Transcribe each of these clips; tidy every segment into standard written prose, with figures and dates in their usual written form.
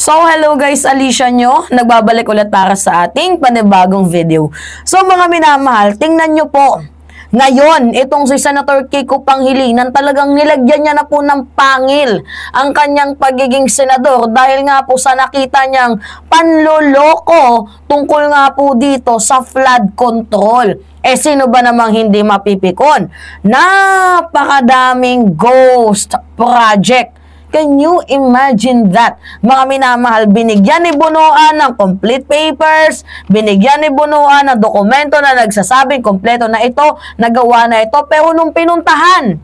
So, hello guys, Alicia nyo. Nagbabalik ulit para sa ating panibagong video. So, mga minamahal, tingnan nyo po. Ngayon, itong si Senator Kiko Pangilinan, talagang nilagyan niya na po ng pangil ang kanyang pagiging senador dahil nga po sa nakita niyang panloloko tungkol nga po dito sa flood control. Eh, sino ba namang hindi mapipikon? Napakadaming ghost project. Can you imagine that? Mga minamahal, binigyan ni Bunuan ng complete papers, binigyan ni Bunuan ng dokumento na nagsasabing kompleto na ito, nagawa na ito, pero nung pinuntahan,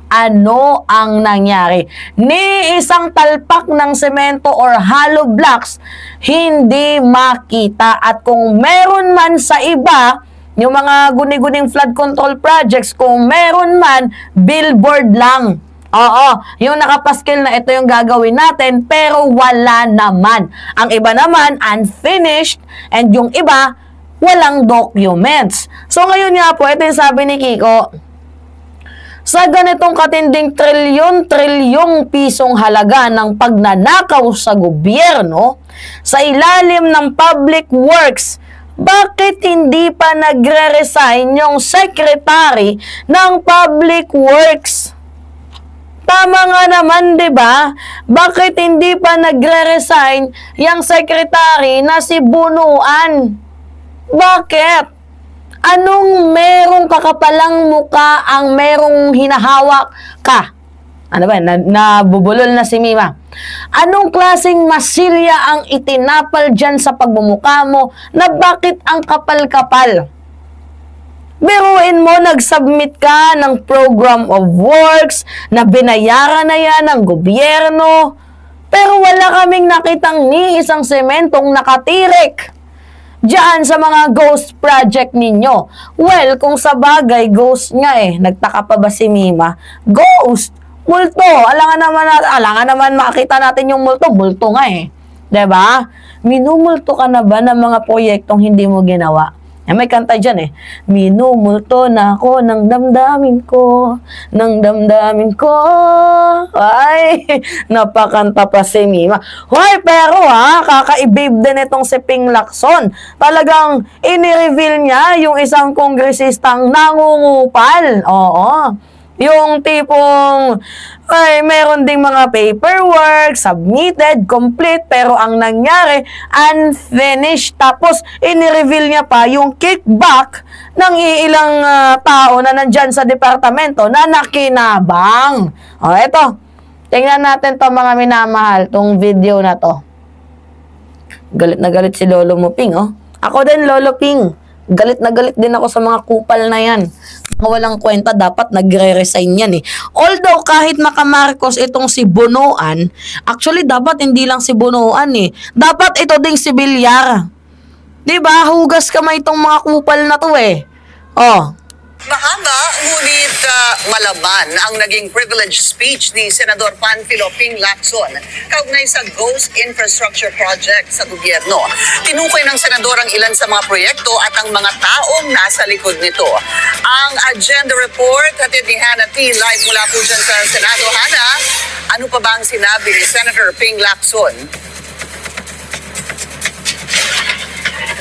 ano ang nangyari? Ni isang talpak ng semento or hollow blocks, hindi makita. At kung meron man sa iba, yung mga guni-guning flood control projects, kung meron man, billboard lang. Oo, yung nakapaskil na ito yung gagawin natin, pero wala naman. Ang iba naman, unfinished, and yung iba, walang documents. So ngayon nga po, ito yung sabi ni Kiko, sa ganitong katinding trilyong pisong halaga ng pagnanakaw sa gobyerno, sa ilalim ng public works, bakit hindi pa nagre-resign yung secretary ng public works? Tama nga naman, 'di ba? Bakit hindi pa nagre-resign yung secretary na si Bunuan? Bakit? Anong merong kakapalang muka ang merong hinahawak ka? Ano ba? Nabubulol na si Mima. Anong klaseng masilya ang itinapal dyan sa pagmumukha mo na bakit ang kapal-kapal? Biruin mo, nag-submit ka ng program of works na binayaran na yan ng gobyerno, pero wala kaming nakitang ni isang sementong nakatirik diyan sa mga ghost project ninyo. Well, kung sa bagay, ghost nga eh. Nagtaka pa ba si Mima? Ghost! Multo! Alangan naman makita natin yung multo. Multo nga eh. 'Di ba? Minumulto ka na ba ng mga proyektong hindi mo ginawa? May kanta dyan eh. Minumulto na ako ng damdamin ko, ng damdamin ko. Ay, napakanta pa si Mima. Hoy, pero kakaibib din itong si Ping Lacson. Talagang inireveal niya yung isang kongresistang nangungupal. Oo. Yung tipong, ay, meron ding mga paperwork, submitted, complete, pero ang nangyari, unfinished. Tapos, inireveal niya pa yung kickback ng ilang tao na nandyan sa departamento na nakinabang. O, eto. Tingnan natin to mga minamahal, tong video na to. Galit na galit si Lolo mo, Ping, oh. Ako din, Lolo Ping. Galit na galit din ako sa mga kupal na yan. Mga walang kwenta, dapat nagre-resign yan eh. Although, kahit makamarcos itong si Bunuan, actually, dapat hindi lang si Bunuan eh. Dapat ito ding si Villar. Diba? Hugas kamay itong mga kupal na to eh. Oh. Mahaba, ngunit malaban ang naging privileged speech ni Senador Panfilo Ping Lacson kaugnay sa Ghost Infrastructure Project sa gobyerno. Tinukoy ng senador ang ilan sa mga proyekto at ang mga taong nasa likod nito. Ang agenda report hatid ni Hannah T. live mula po dyan sa Senado. Hannah, ano pa ba ang sinabi ni Senator Ping Lacson?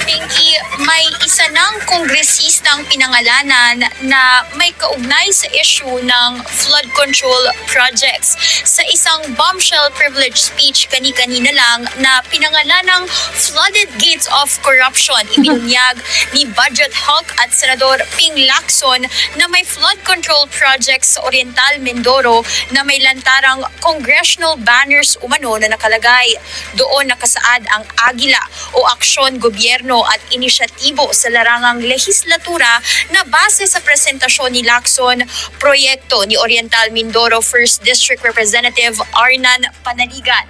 Pinky, may isa ng kongresistang pinangalanan na may kaugnay sa issue ng flood control projects. Sa isang bombshell privilege speech kani-kanina lang na pinangalan ng Flooded Gates of Corruption, ibinunyag ni Budget Hawk at Senador Ping Lacson na may flood control projects sa Oriental Mindoro na may lantarang congressional banners umano na nakalagay. Doon nakasaad ang agila o aksyon gobyerno at inisyatibo sa larangang lehislatura na base sa presentasyon ni Lacson, proyekto ni Oriental Mindoro 1st District Representative Arnan Panaligan.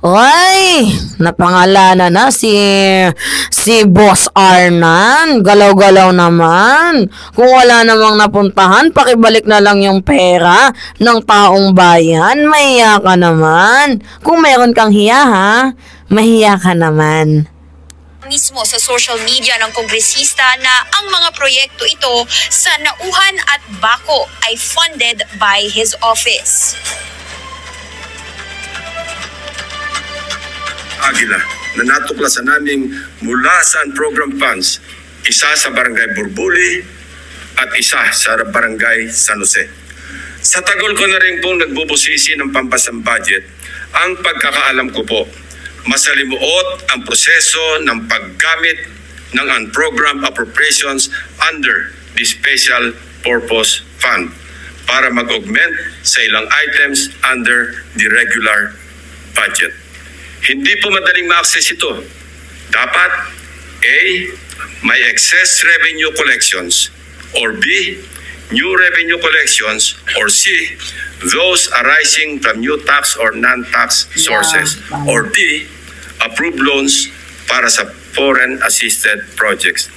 Oy, napangalanan na si Boss Arnan. Galaw-galaw naman. Kung wala namang napuntahan, pakibalik na lang yung pera ng taong bayan. Mahiya ka naman. Kung meron kang hiya mahiya ka naman. Mismo sa social media ng kongresista na ang mga proyekto ito sa Nauhan at Baco ay funded by his office. Aguila na natuklasan naming mula sa program funds, isa sa Barangay Burbuli at isa sa Barangay San Jose. Sa tagal ko na rin pong nagbubusisi ng pampasang budget, ang pagkakaalam ko po, masalimuot ang proseso ng paggamit ng unprogrammed appropriations under the Special Purpose Fund para mag-augment sa ilang items under the regular budget. Hindi po madaling ma-access ito. Dapat A, may excess revenue collections, or B, new revenue collections, or C, those arising from new tax or non-tax sources, or D, approved loans para sa foreign assisted projects.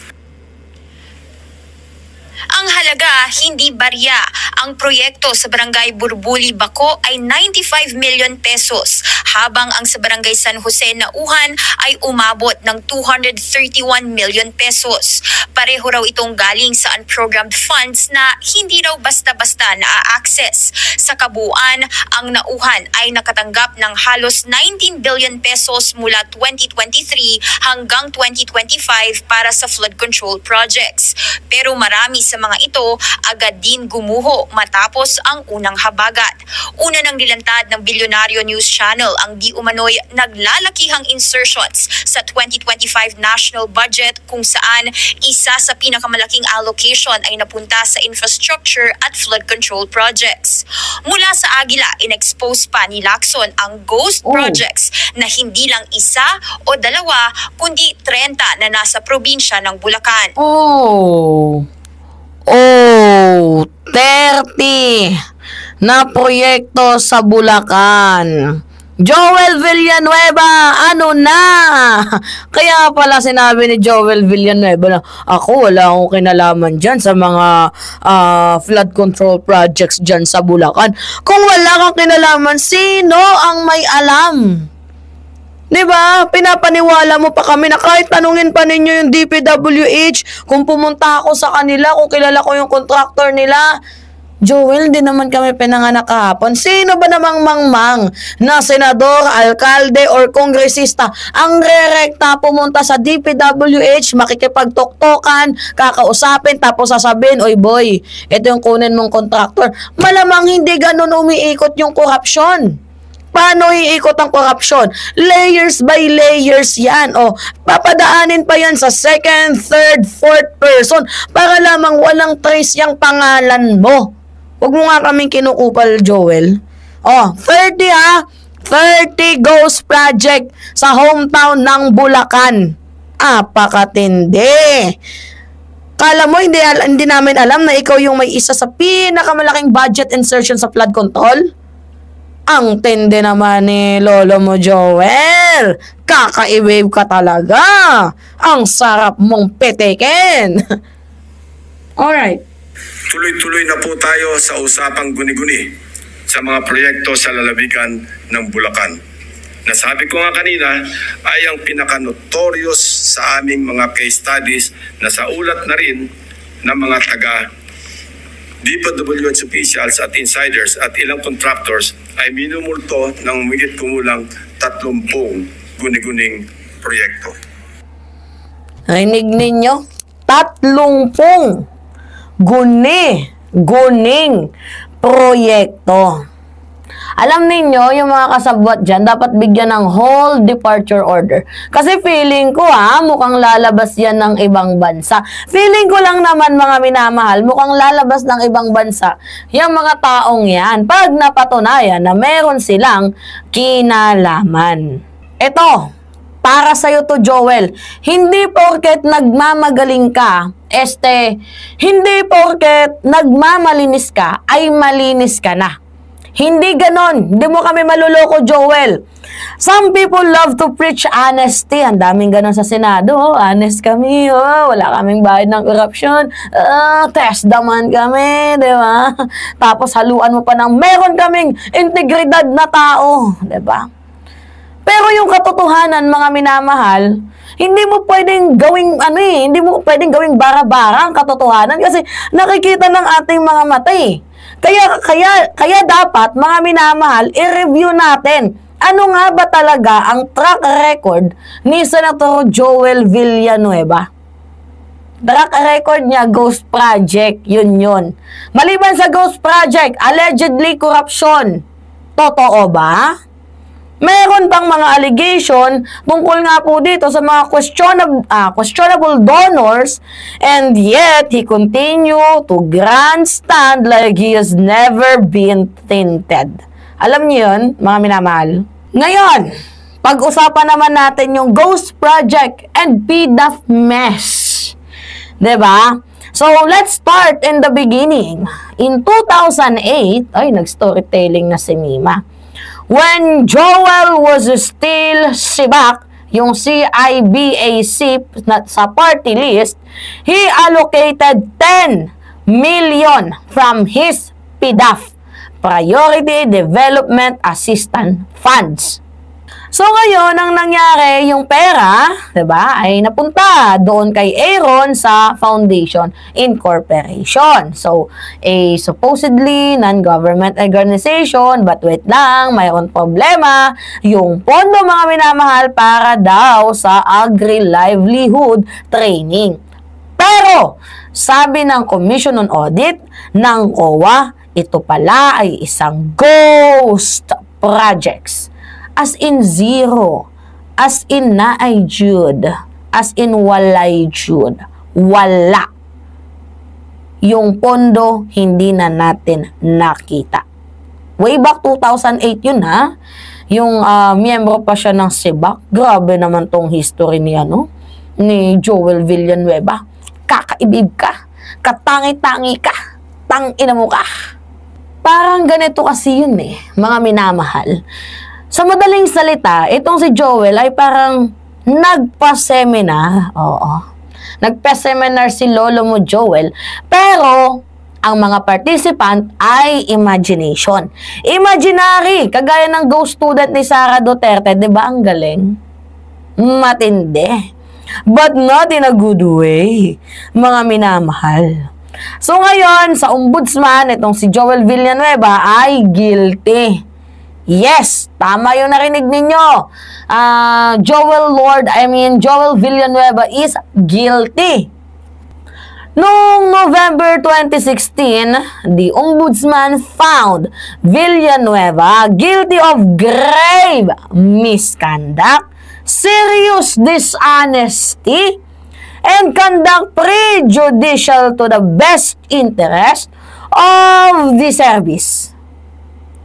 Ang halaga, hindi barya. Ang proyekto sa Barangay Burbuli, Baco ay 95 million pesos, habang ang sa Barangay San Jose, Nauhan ay umabot ng 231 million pesos. Pareho raw itong galing sa unprogrammed funds na hindi raw basta-basta na-access. Sa kabuuan, ang Nauhan ay nakatanggap ng halos 19 billion pesos mula 2023 hanggang 2025 para sa flood control projects. Pero marami sa mga ito agad din gumuho matapos ang unang habagat. Una nang nilantad ng Bilyonaryo News Channel ang di umano'y naglalakihang insertions sa 2025 national budget kung saan isa sa pinakamalaking allocation ay napunta sa infrastructure at flood control projects. Mula sa Aguila, in-expose pa ni Lacson ang ghost projects na hindi lang isa o dalawa kundi 30 na nasa probinsya ng Bulacan. 30 na proyekto sa Bulacan. Joel Villanueva, ano na? Kaya pala sinabi ni Joel Villanueva na ako wala akong kinalaman dyan sa mga flood control projects dyan sa Bulacan. Kung wala kang kinalaman, sino ang may alam? Diba? Pinapaniwala mo pa kami na kahit tanungin pa ninyo yung DPWH, kung pumunta ako sa kanila, kung kilala ko yung contractor nila. Joel, di naman kami pinanganak kahapon. Sino ba namang mangmang na senador, alkalde, or kongresista ang rerekta pumunta sa DPWH, makikipagtoktokan, kakausapin, tapos sasabihin, oy boy, ito yung kunin mong contractor. Malamang hindi ganun umiikot yung korupsyon. Paano iikot ang korupsyon? Layers by layers yan. O, papadaanin pa yan sa second, third, fourth person para lamang walang trace yung pangalan mo. Huwag mo nga kaming kinukupal, Joel. O, 30 ha? 30 ghost project sa hometown ng Bulacan. Apakatindi. Kala mo, hindi namin alam na ikaw yung may isa sa pinakamalaking budget insertion sa flood control? Ang tindi naman ni lolo mo, Joel. Kaka-wave ka talaga. Ang sarap mong petikin. Alright. Tuloy-tuloy na po tayo sa usapang guni-guni sa mga proyekto sa lalawigan ng Bulacan. Nasabi ko nga kanina ay ang pinaka-notorious sa aming mga case studies na sa ulat na rin ng mga taga DPWH officials at insiders at ilang contractors ay minumulto ng higit kumulang 30 guni-guning proyekto. Rinig ninyo? 30 guning proyekto. Alam ninyo, yung mga kasabwat dyan, dapat bigyan ng whole departure order. Kasi feeling ko mukhang lalabas yan ng ibang bansa. Feeling ko lang naman, mga minamahal, mukhang lalabas ng ibang bansa yung mga taong yan pag napatunayan na meron silang kinalaman. Ito, para sa'yo to, Joel. Hindi porket nagmamagaling ka, hindi porket nagmamalinis ka, ay malinis ka na. Hindi ganon. Hindi mo kami maluloko, Joel. Some people love to preach honesty. Ang daming ganon sa Senado. Honest kami. Wala kaming bayad ng corruption. Test daman kami. Diba? Tapos haluan mo pa ng meron kaming integridad na tao. Diba? Pero yung katotohanan, mga minamahal, hindi mo pwedeng gawing hindi mo pwedeng gawing bara-bara ang katotohanan kasi nakikita ng ating mga mata eh. Kaya dapat, mga minamahal, i-review natin Ano nga ba talaga ang track record ni Senator Joel Villanueva? Track record niya, Ghost Project, yun. Maliban sa Ghost Project, allegedly corruption. Totoo ba? Meron pang mga allegation tungkol nga po dito sa mga questionable donors, and yet he continue to grandstand like he has never been tainted. Alam niyo yun, mga minamahal? Ngayon, pag-usapan naman natin yung Ghost Project and PDAF mess. Diba? So, let's start in the beginning. In 2008, nag-storytelling na si Mima. When Joel was still SIBAC, yung CIBAC sa party list, he allocated 10 million from his PDAF, Priority Development Assistance Funds. So ngayon, ang nangyari, yung pera, diba, ay napunta doon kay Aaron sa Foundation Incorporation. So, a supposedly non-government organization, but wait lang, mayroon problema, yung pondo, mga minamahal, para daw sa agri-livelihood training. Pero, sabi ng Commission on Audit ng COA, ito pala ay isang ghost projects. As in zero, as in naay jud, as in walay jud, wala. Yung pondo, hindi na natin nakita. Way back 2008 yun, ha? Yung miyembro pa siya ng SIBAC. Grabe naman tong history niya, no? Ni Joel Villanueva. Kakaibib ka. Katangi-tangi ka. Tangina mo ka. Parang ganito kasi yun mga minamahal. Sa madaling salita, itong si Joel ay parang nagpa-seminar. Oo. Nagpa-seminar si lolo mo Joel. Pero, ang mga participant ay imagination. Imaginary. Kagaya ng ghost student ni Sara Duterte. Diba ang galing? Matindi. But not in a good way. Mga minamahal. So ngayon, sa ombudsman, itong si Joel Villanueva ay guilty. Yes, tama yung narinig ninyo. Joel Villanueva is guilty. Noong November 2016, the ombudsman found Villanueva guilty of grave misconduct, serious dishonesty, and conduct prejudicial to the best interest of the service.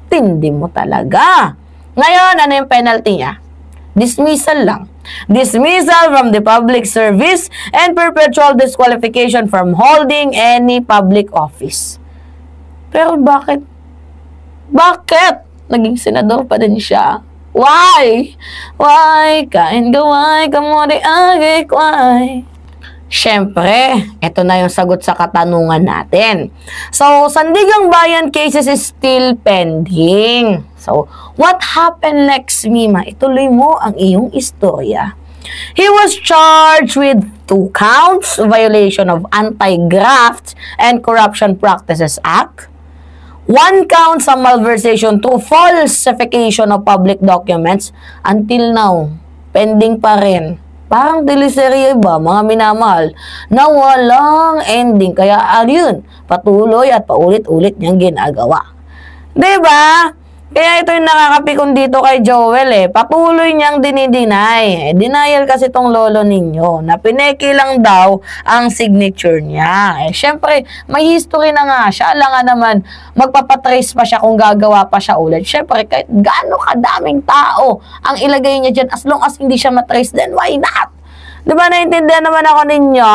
Tindi mo talaga. Ngayon, ano yung penalty niya? Dismissal lang. Dismissal from the public service and perpetual disqualification from holding any public office. Pero bakit? Bakit? Naging senador pa din siya. Why? Why? Kain gaway, kamori agay, why? Siyempre, ito na yung sagot sa katanungan natin. So, Sandigang Bayan cases is still pending. So, what happened next, Mima? Ituloy mo ang iyong istorya. He was charged with 2 counts, violation of Anti-Graft and Corruption Practices Act, 1 count sa malversation through falsification of public documents. Until now, pending pa rin. Parang teleserye ba, mga minamahal, na walang ending. Kaya ayun, patuloy at paulit-ulit niyang ginagawa. Diba? Kaya ito yung nakakapikon dito kay Joel Patuloy niyang dinideny. Denial kasi tong lolo ninyo na pineki lang daw ang signature niya. Syempre, may history na nga siya. Alam nga naman, magpapatrace pa siya kung gagawa pa siya ulit. Syempre, kahit gaano kadaming tao ang ilagay niya dyan, as long as hindi siya matrace, then why not? Diba, naiintindihan naman ako ninyo?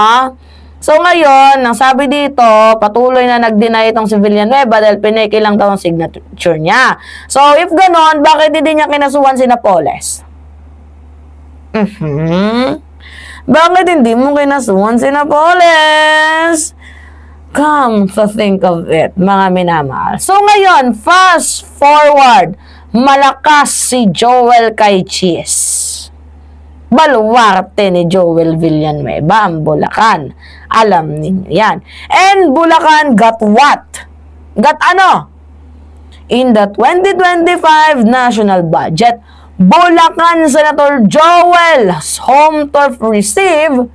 So ngayon, ang sabi dito, patuloy na nag-deny itong si Villanueva dahil pineki lang daw ang signature niya. So if ganon, bakit hindi niya kinasuhan si Napoles? Bakit hindi mo kinasuhan si Napoles? Come to think of it, mga minamahal. So ngayon, fast forward, malakas si Joel kay Cheese. Baluarte ni Joel Villanueva ang Bulacan. Alam niyo yan. And Bulacan got what? Got ano? In the 2025 national budget, Bulacan Senator Joel's home turf receive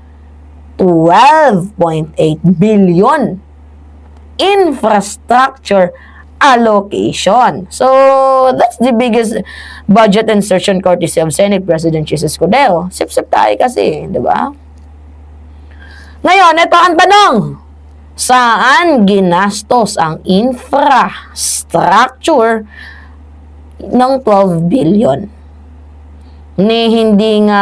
12.8 billion infrastructure allocation. So, that's the biggest budget insertion courtesy of Senate President Jesus Cordero. Sip-sip tayo kasi, di ba? Ngayon, ito ang tanong. Saan ginastos ang infrastructure ng 12 billion? Ni hindi nga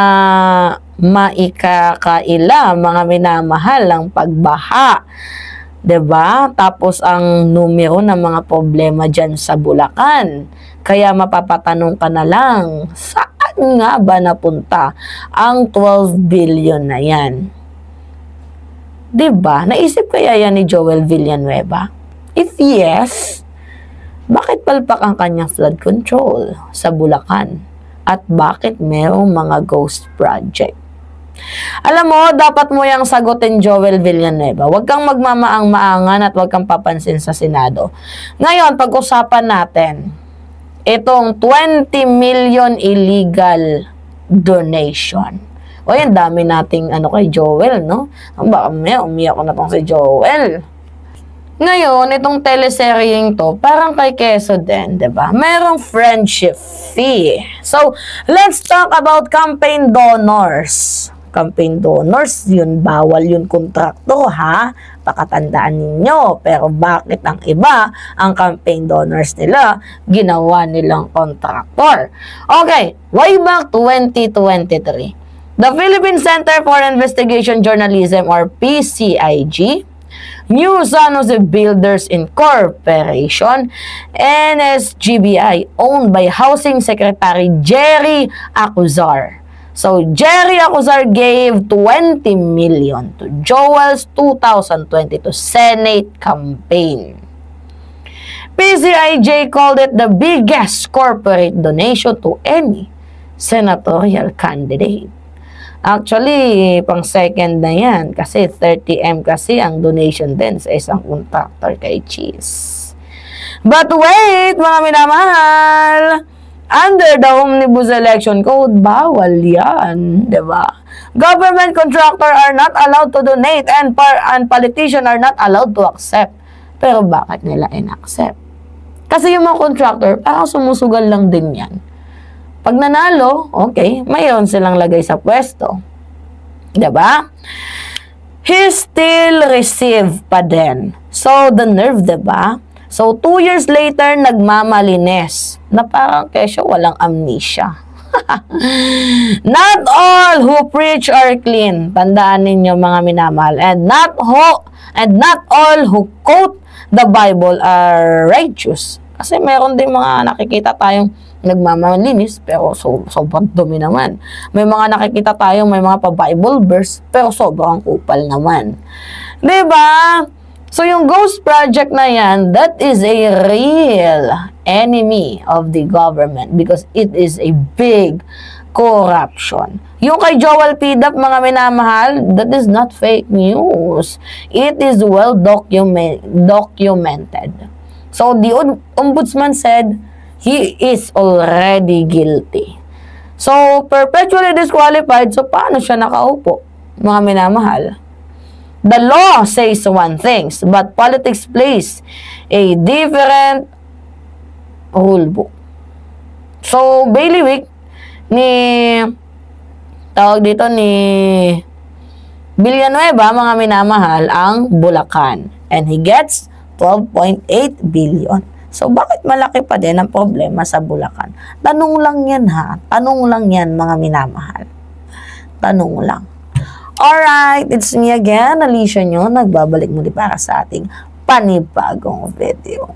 maikakaila, mga minamahal, ang pagbaha. 'Di ba? Tapos ang numero ng mga problema dyan sa Bulacan. Kaya mapapatanong ka na lang, saan nga ba napunta ang 12 billion na yan? 'Di ba? Naisip kaya yan ni Joel Villanueva? If yes, bakit palpak ang kanyang flood control sa Bulacan? At bakit mayroong mga ghost project? Alam mo, dapat mo yung sagutin, Joel Villanueva. Huwag kang magmamaang-maangan at huwag kang papansin sa Senado. Ngayon, pag-usapan natin itong 20 million illegal donation. O yan, dami nating kay Joel, no? Baka umiyak ko na tong si Joel. Ngayon, itong teleseryeng to, parang kay Quezzo din, diba? Merong friendship fee. So, let's talk about campaign donors. Campaign donors, yun, bawal yun kontrakto, ha? Pakatandaan ninyo. Pero bakit ang iba, ang campaign donors nila, ginawa nilang kontraktor? Okay, way back 2023. The Philippine Center for Investigation Journalism, or PCIG, New San Jose Builders Incorporation, NSGBI, owned by Housing Secretary Jerry Acuzar. So, Jerry Acuzar gave 20 million to Joel's 2022 Senate campaign. PCIJ called it the biggest corporate donation to any senatorial candidate. Actually, pang second na yan kasi 30M kasi ang donation din sa isang contractor kay Cheese. But wait, mga minamahal, under the Omnibus Election Code, bawal yan, diba? Government contractor are not allowed to donate and politicians are not allowed to accept. Pero bakit nila in-accept? Kasi yung mga contractor, parang sumusugal lang din yan. Pag nanalo, okay, mayroon silang lagay sa pwesto. Diba? He still receive pa din. So, the nerve, diba? So, 2 years later, nagmamalines. Na parang kesyo walang amnesia. Not all who preach are clean. Tandaan ninyo, mga minamahal. And not all who quote the Bible are righteous. Kasi meron din mga nakikita tayong nagmamalinis, pero sobrang dumi naman. May mga nakikita tayong may mga pa-Bible verse, pero sobrang kupal naman. Diba? So, yung ghost project na yan, that is a real enemy of the government because it is a big corruption. Yung kay Joel Pidap, mga minamahal, that is not fake news. It is well documented. So, the ombudsman said, he is already guilty. So, perpetually disqualified. So, paano siya nakaupo? Mga minamahal. The law says one thing, but politics plays a different rule book. So, bailiwick ni Villanueva, mga minamahal, ang Bulacan. And he gets 12.8 billion. So, bakit malaki pa din ang problema sa Bulacan? Tanong lang yan, ha? Tanong lang yan, mga minamahal. Tanong lang. Alright, it's me again, Alicia nyo. Nagbabalik muli para sa ating panibagong video.